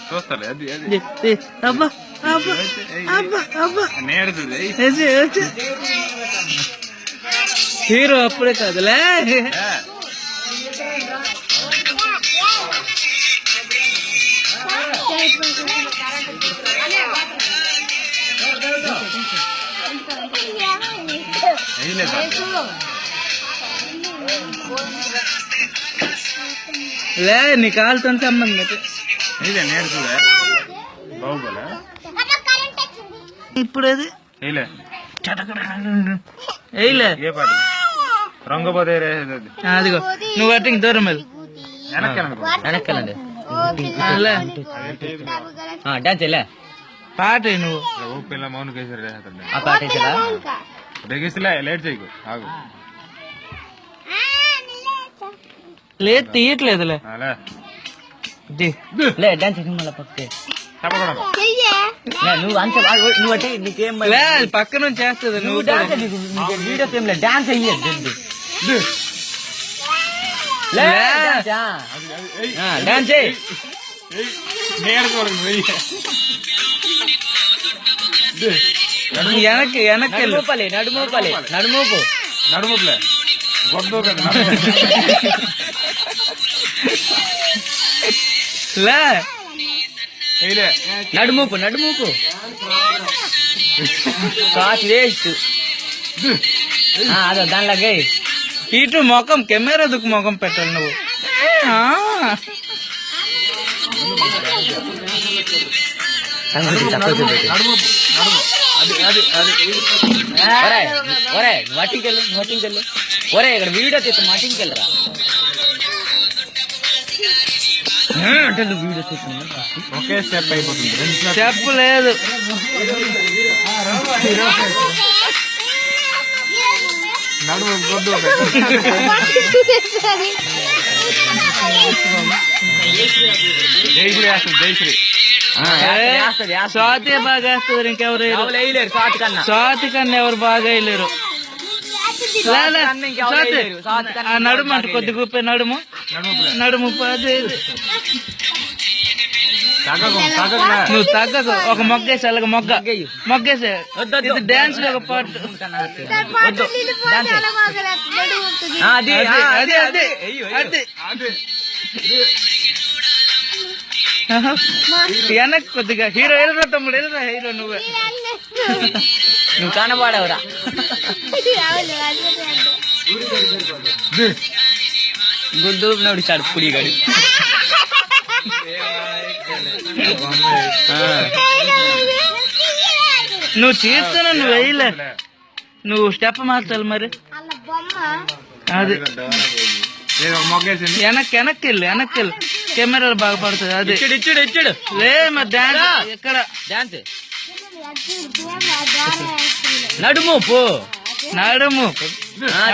చూస్తాడు అబ్బా అబ్బా అబ్బా అబ్బా హీరో అప్పుడే కాదులే. లే నీ కాలుతో సంబంధం ఇప్పుడు అది రంగపోతే అదిగో నువ్వు అట్టింగ్ దూరం వెళ్ళి వెనక్కెళ్ళండి. డాన్స్ వెళ్ళా పాట నువ్వు పిల్ల మౌన్ కేసరి ఆ పాట వేసారా? లేట్ చేయకు ఆగు. లేదు తీయట్లేదులే. లే డాన్స్ మళ్ళీ పక్కకే నువ్వు అంత నువ్వు అంటే నీకేం పక్క నుంచి చేస్తుంది నువ్వు డాన్స్ వీడియో ఏం లేదు డాన్స్ అయ్యేది డాన్స్ వెనక్కి వెనక్కి నడుమూపాలి నడుమూపాలి నడుమూపు నడుములే గొడ్డు లే నడుమూపు నడుమూపు కాచ్ వేస్ట్ అదో దానిలాగే ఇటు ముఖం కెమెరా దుక్కు ముఖం పెట్టాలి నువ్వు. ఒరే మట్టింకెళ్ళు మట్టింకెళ్ళు ఒరే ఇక్కడ వీడియో తీస్తా మట్టింకెళ్ళరా అంటే నువ్వు వీడియో తీస్తున్నా ఒకే స్టెప్ అయిపోతుంది. స్టెప్ లేదు. నడుము గొడ్డు జయశ్రీ వేస్తుంది జయశ్రీ స్వాతి బాగా వేస్తుంది. ఇంకెవరు వేయలేరు స్వాతి కన్నా స్వాతి కన్నా ఎవరు బాగా వేయలేరు. నడుము అంటే కొద్ది గుప్పే నడుము నడుము నువ్వు తగ్గకు. ఒక మొగ్గేసి అలాగ మొగ్గేసే డాన్స్ లో ఒక పాట అది అదే అదే అదే వెనక్కి కొద్దిగా. హీరో వెళ్ళరా తమ్ముడు వెళ్ళరా. హీరో నువ్వే నువ్వు కనబడవురా. గుడ్డు నడిచాడు పుడిగాడు. నువ్వు తీస్తున్నా నువ్వు వేయలే. నువ్వు స్టెప్ మార్చాలి మరి. అది వెనక్కి వెనక్కి వెళ్ళి వెనక్కి వెళ్ళి కెమెరాలు బాగా పడుతుంది. అది ఇచ్చుడు ఇచ్చుడు లే మరి డాన్స్ ఎక్కడ డాన్స్ నడుము పో నడుము.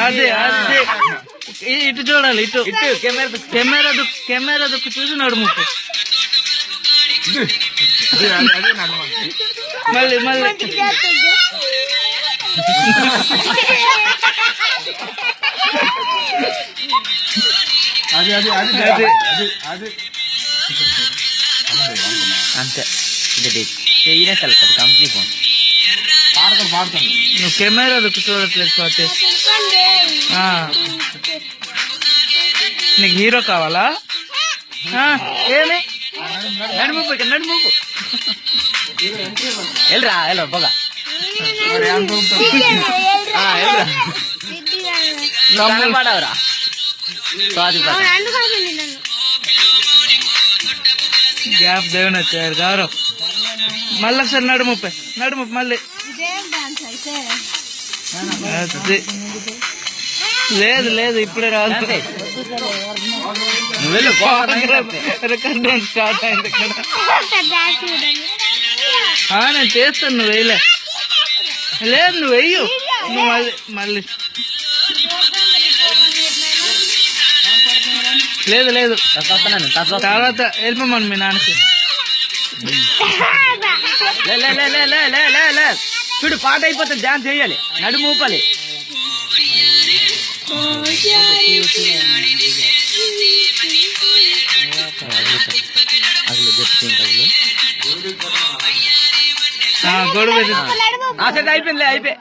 అదే అదే ఇటు చూడాలి. ఇటు ఇటు కెమెరా దుక్కు చూసి నడుము. మళ్ళీ మళ్ళీ అది అది అది అది అంతే. ఇది కంపెనీ ఫోన్ పాడుతుంది. నువ్వు కెమెరా దుక్కు చూడట్లేదు స్వాతి. నీకు హీరో కావాలా? ఏమి నడుమూపు ఇక్కడ నడుమూపు వెళ్ళరా వెళ్ళ బాగా కనబడవరా. గ్యాప్ దేవుని వచ్చారు గౌరవ్. మళ్ళీ ఒకసారి నడుము మళ్ళీ. లేదు లేదు ఇప్పుడే రాదు. రికార్డింగ్ స్టార్ట్ అయింది ఇక్కడ. నేను చేస్తాను. నువ్వు వేయలే. లేదు నువ్వు వెయ్యు. నువ్వు మళ్ళీ లేదు లేదు తర్వాత వెళ్ళిపోమను మీ నాన్నకి. చూడు పాట అయిపోతుంది డాన్స్ చేయాలి నడుము ఊపాలి. అసలు గొడుగు అయిపోయిందిలే అయిపోయి